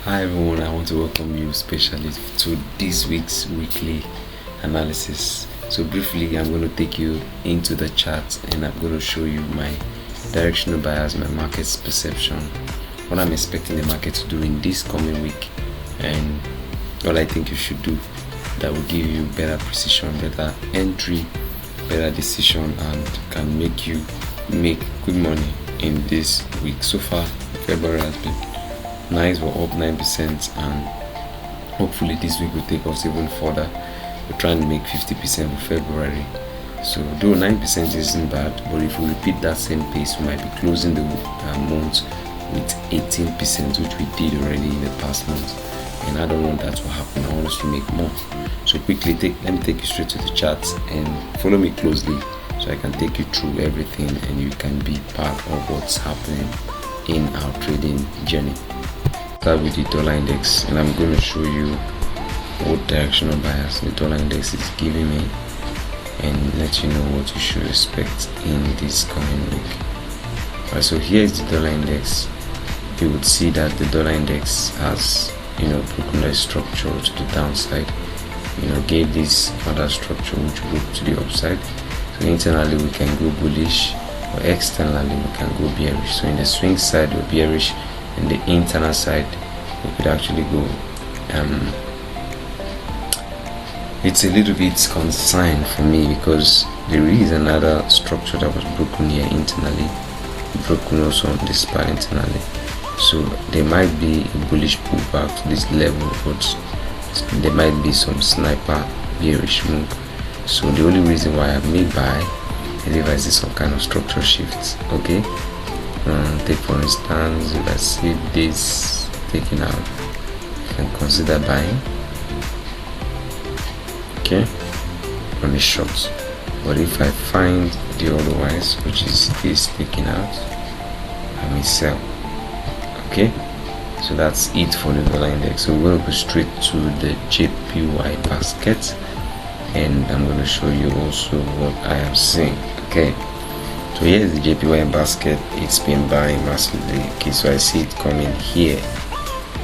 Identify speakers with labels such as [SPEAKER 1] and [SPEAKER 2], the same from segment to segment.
[SPEAKER 1] Hi everyone, I want to welcome you especially to this week's weekly analysis. So briefly, I'm going to take you into the chart and I'm going to show you my directional bias, my market's perception, what I'm expecting the market to do in this coming week, and what I think you should do that will give you better precision, better entry, better decision, and can make you make good money in this week. So far, February has been nice. We're up 9%, and hopefully this week will take us even further. We're trying to make 50% for February. So though 9% isn't bad, but if we repeat that same pace, we might be closing the month with 18%, which we did already in the past month. And I don't want that to happen. I want us to make more. So quickly, let me take you straight to the charts and follow me closely so I can take you through everything and you can be part of what's happening in our trading journey. Start with the dollar index, and I'm going to show you what directional bias the dollar index is giving me and let you know what you should expect in this coming week. Alright, so here is the dollar index. You would see that the dollar index has broken the structure to the downside, gave this other structure which broke to the upside. So internally we can go bullish, or externally we can go bearish. So in the swing side we're bearish, in the internal side we could actually go it's a little bit concerning for me because there is another structure that was broken here internally, broken also on this part internally. So there might be a bullish pullback to this level, but there might be some sniper bearish move. So the only reason why I may buy is if I see some kind of structural shift. Okay, take for instance, if I see this taken out, I can consider buying, okay, on the short. But if I find the otherwise, which is this taken out, I may sell. Okay, so that's it for the dollar index. So we'll go straight to the JPY basket, and I'm going to show you also what I am seeing. Okay, so here is the JPY basket. It's been buying massively. Okay, so I see it coming here.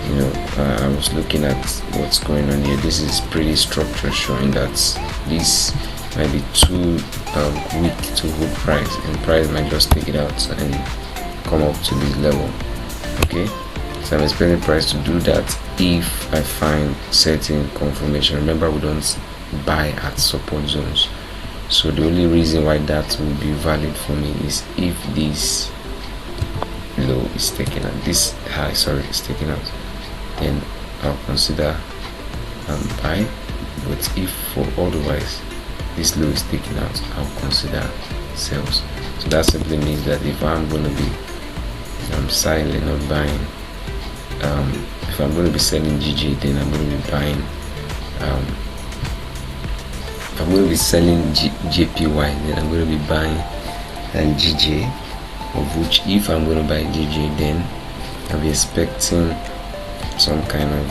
[SPEAKER 1] I was looking at what's going on here. This is pretty structured, showing that this might be too weak to hold price, and price might just take it out and come up to this level. Okay, so I'm expecting price to do that if I find certain confirmation. Remember, we don't buy at support zones, so the only reason why that will be valid for me is if this low is taken out, this high is taken out, then I'll consider buy. But if for otherwise this low is taken out, I'll consider sales. So that simply means that if I'm going to be silent, not buying, if I'm going to be selling GJ, then I'm going to be buying, if I'm going to be selling JPY, then I'm going to be buying GJ, of which if I'm going to buy GJ, then I'll be expecting some kind of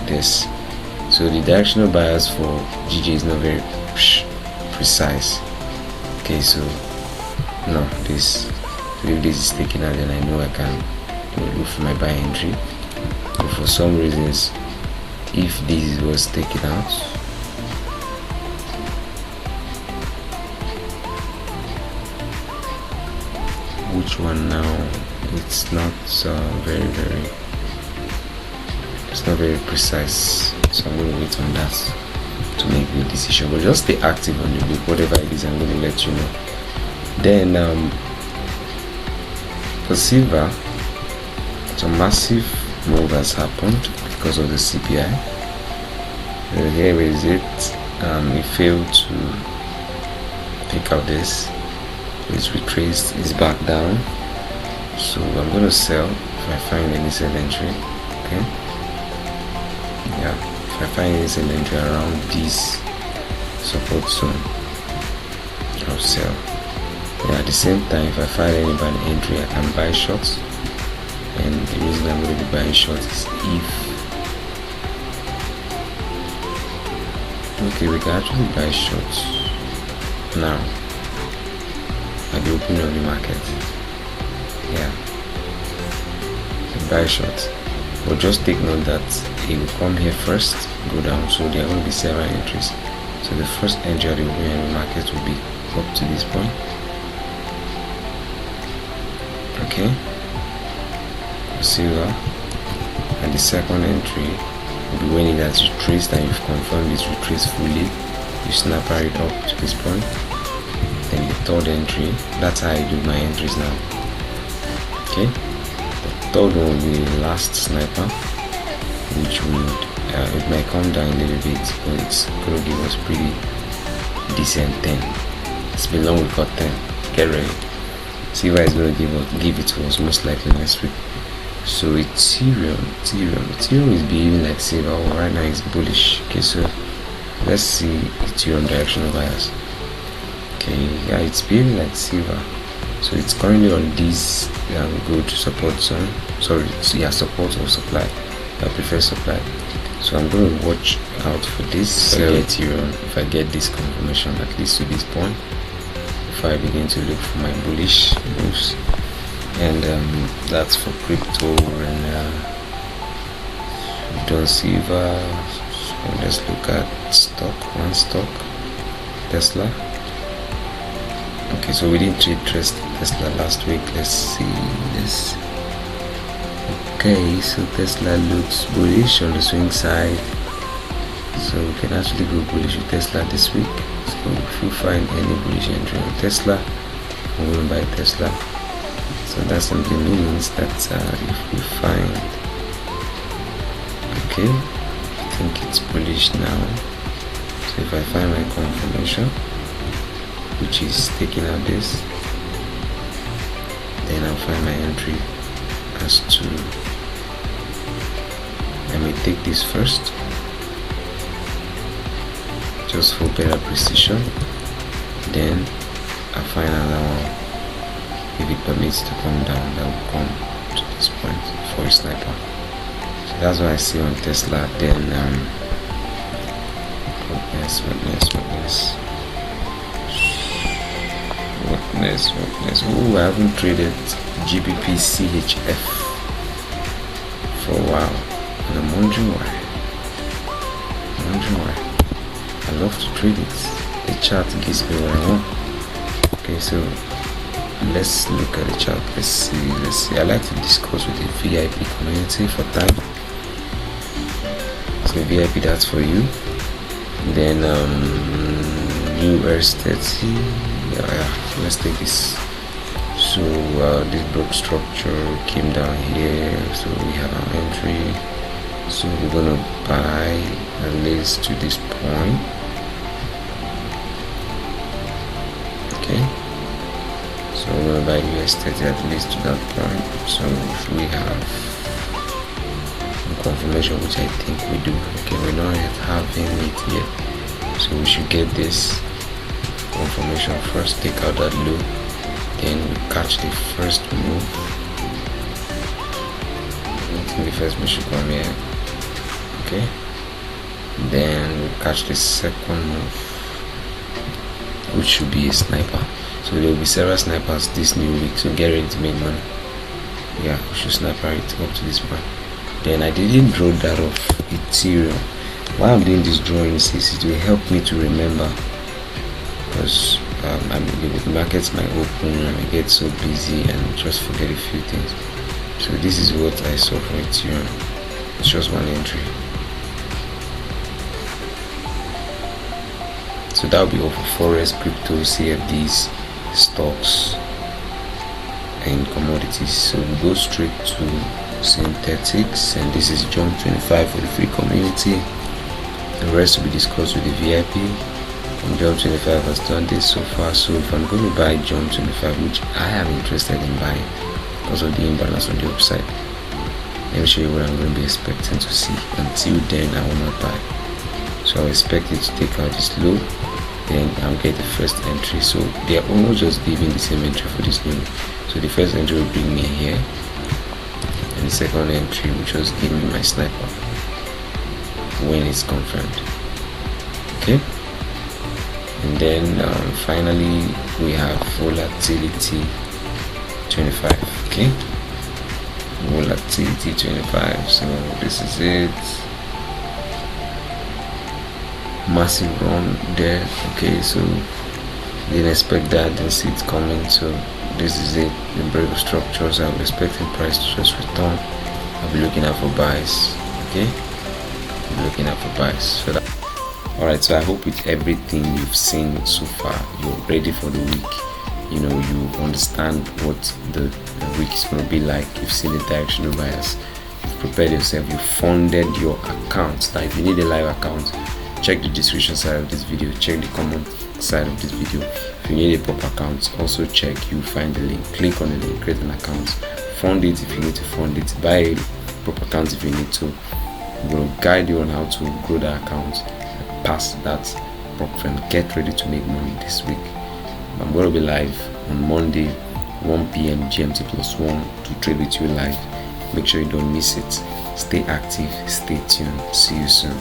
[SPEAKER 1] this. So the directional bias for GJ is not very precise. Okay, so no, this, so if this is taken out, then I know I can look for my buy entry. But for some reasons, if this was taken out, which one now? It's not it's not very precise, so I'm going to wait on that to make the decision. But just stay active on the book, whatever it is, I'm going to let you know. Then for silver, some massive move has happened because of the CPI. Here is it. It failed to take out this. It's retraced. It's back down. So I'm going to sell if I find any sell entry. Okay. Yeah. If I find any sell entry around this support zone, I'll sell. Yeah, at the same time, if I find any bad entry, I can buy shorts. And the reason I'm going to be buying shorts is if we can actually buy shorts now at the opening of the market. Yeah, buy shorts. but just take note that it will come here first, go down, so there are going to be several entries. So the first entry of the open market will be up to this point. Okay, silver, and the second entry will be when it has retraced and you've confirmed it's retraced fully. You snapper it up to this point. Then the third entry, that's how I do my entries now. Okay, the third one will be the last sniper, which would it might come down a little bit, but it's gonna give us pretty decent 10. It's been long we got 10. Get ready. Silver is gonna give it to us most likely next week. So Ethereum is behaving like silver. Well, right now it's bullish. Okay, so let's see Ethereum directional bias. Okay, yeah, it's behaving like silver. So it's currently on this good support zone. Sorry, so yeah, support or supply. I prefer supply. So I'm going to watch out for this. If I get this confirmation at least to this point, before I begin to look for my bullish moves. And that's for crypto. And we've done silver. So let's look at one stock, Tesla. Okay, so we didn't trade Tesla last week. Let's see this. Okay, so Tesla looks bullish on the swing side, so we can actually go bullish with Tesla this week. So if we find any bullish entry on Tesla, we're going to buy Tesla. So that simply means that if we find, okay, I think it's bullish now. So if I find my confirmation, which is taking out this, then I'll find my entry as to, I may take this first just for better precision, then I'll find another one. If it permits to come down, that will come to this point for a sniper. So that's what I see on Tesla. Then witness. Oh, I haven't traded GBP CHF for a while, and I'm wondering why. I love to trade it. The chart gives me what I want. Okay, so let's look at the chart. Let's see. I like to discuss with the VIP community for time. So VIP, that's for you. Then US30. Yeah, let's take this. So this block structure came down here, so we have our entry. So we're gonna buy at least to this point. Okay, so we're gonna buy US30 at least to that point. So if we have confirmation, which I think we do, okay, we're not yet having it yet, so we should get this confirmation first, take out that low, then we catch the first move. I think the first move should come here. Okay, then we catch the second move, which should be a sniper. So there will be several snipers this new week, so get ready to make money. Yeah, we should sniper it up to this point. Then I didn't draw that off Ethereum. While I'm doing this drawing, it will help me to remember, because the markets might open and I get so busy and just forget a few things. So this is what I saw for Ethereum. It's just one entry. So that will be all for Forex, crypto, CFDs, stocks, and commodities. So we go straight to synthetics, and this is Jump 25 for the free community. The rest will be discussed with the VIP. And Jump 25 has done this so far. So if I'm going to buy Jump 25, which I am interested in buying because of the imbalance on the upside, let me show you what I'm going to be expecting to see. Until then, I will not buy. So I expect it to take out this low, then I'll get the first entry. So they are almost just giving the same entry for this new. So the first entry will bring me here, and the second entry will just give me my sniper when it's confirmed. Okay, and then finally we have volatility 25. Okay, volatility 25. So this is it. Massive run there. Okay, so didn't expect that, didn't see it coming. So this is it. The break of structures. I'm expecting price to just return. I'll be looking out for buys. Okay, I'll be looking out for buys. So that. Alright, so I hope with everything you've seen so far, you're ready for the week. You know, you understand what the week is going to be like. You've seen the directional bias. You've prepared yourself. You've funded your account. Now, if you need a live account, check the description side of this video. Check the comment side of this video. If you need a proper account, also check. You find the link. Click on the link. Create an account. Fund it if you need to fund it. Buy a proper account if you need to. I'm going to guide you on how to grow that account. Pass that profit and get ready to make money this week. I'm going to be live on Monday 1 p.m. GMT +1 to trade with you live. Make sure you don't miss it. Stay active, stay tuned. See you soon.